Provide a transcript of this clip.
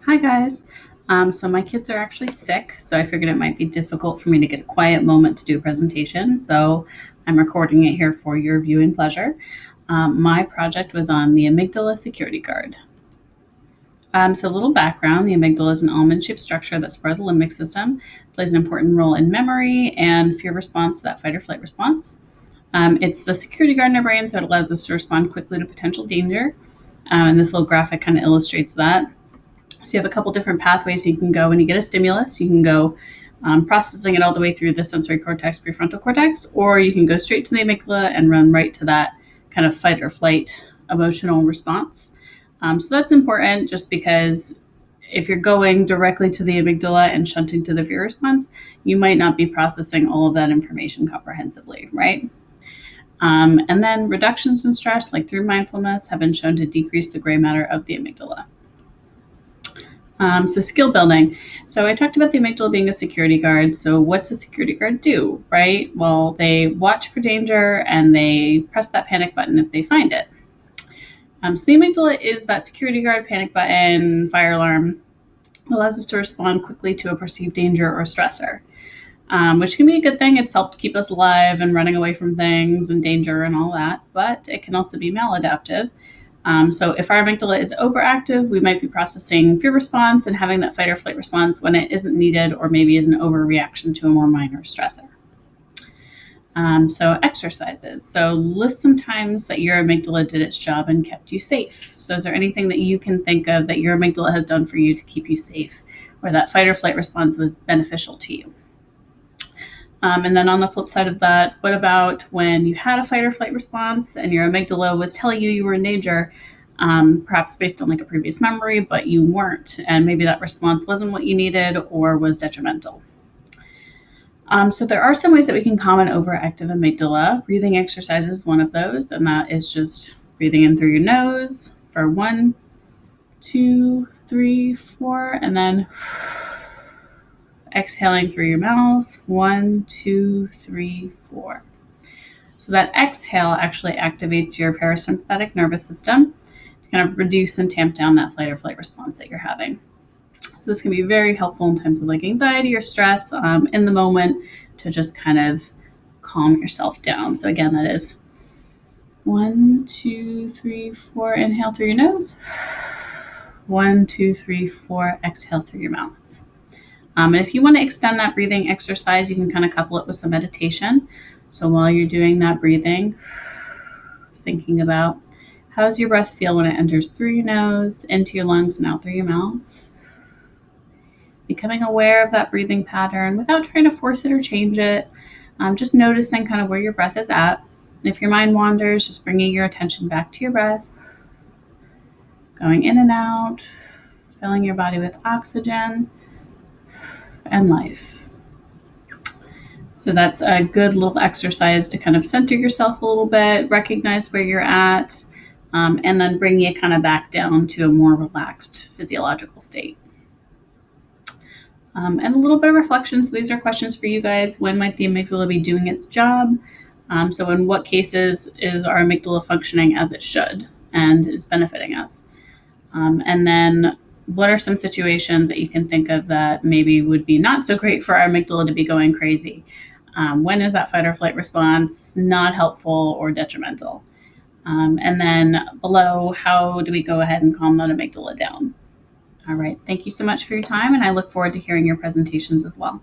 Hi guys. So my kids are actually sick, so I figured it might be difficult for me to get a quiet moment to do a presentation. So I'm recording it here for your viewing pleasure. My project was on the amygdala security guard. So a little background: the amygdala is an almond-shaped structure that's part of the limbic system, plays an important role in memory and fear response, that fight or flight response. It's the security guard in our brain, so it allows us to respond quickly to potential danger. And this little graphic kind of illustrates that. So you have a couple different pathways you can go when you get a stimulus. You can go processing it all the way through the sensory cortex, prefrontal cortex, or you can go straight to the amygdala and run right to that kind of fight or flight emotional response. So that's important just because if you're going directly to the amygdala and shunting to the fear response, you might not be processing all of that information comprehensively, right? And then reductions in stress, like through mindfulness, have been shown to decrease the gray matter of the amygdala. So skill building. So I talked about the amygdala being a security guard. So what's a security guard do, right? Well, they watch for danger and they press that panic button if they find it. So the amygdala is that security guard, panic button, fire alarm. It allows us to respond quickly to a perceived danger or stressor, which can be a good thing. It's helped keep us alive and running away from things and danger and all that, but it can also be maladaptive. So if our amygdala is overactive, we might be processing fear response and having that fight or flight response when it isn't needed, or maybe is an overreaction to a more minor stressor. So exercises. So list some times that your amygdala did its job and kept you safe. So is there anything that you can think of that your amygdala has done for you to keep you safe, or that fight or flight response was beneficial to you? And then on the flip side of that, what about when you had a fight or flight response and your amygdala was telling you were in danger, perhaps based on like a previous memory, but you weren't, and maybe that response wasn't what you needed or was detrimental? So there are some ways that we can calm an overactive amygdala. Breathing exercise is one of those, and that is just breathing in through your nose for 1, 2, 3, 4, and then exhaling through your mouth, 1, 2, 3, 4. So that exhale actually activates your parasympathetic nervous system to kind of reduce and tamp down that fight or flight response that you're having. So this can be very helpful in times of like anxiety or stress in the moment, to just kind of calm yourself down. So again, that is 1, 2, 3, 4. Inhale through your nose. 1, 2, 3, 4. Exhale through your mouth. And if you want to extend that breathing exercise, you can kind of couple it with some meditation. So while you're doing that breathing, thinking about how does your breath feel when it enters through your nose, into your lungs, and out through your mouth. Becoming aware of that breathing pattern without trying to force it or change it. Just noticing kind of where your breath is at. And if your mind wanders, just bringing your attention back to your breath, going in and out, filling your body with oxygen and life. So that's a good little exercise to kind of center yourself a little bit, recognize where you're at, and then bring you kind of back down to a more relaxed physiological state. And a little bit of reflection. So these are questions for you guys. When might the amygdala be doing its job? So in what cases is our amygdala functioning as it should and is benefiting us? And then what are some situations that you can think of that maybe would be not so great for our amygdala to be going crazy? When is that fight or flight response not helpful or detrimental? And then below, how do we go ahead and calm that amygdala down? All right. Thank you so much for your time, and I look forward to hearing your presentations as well.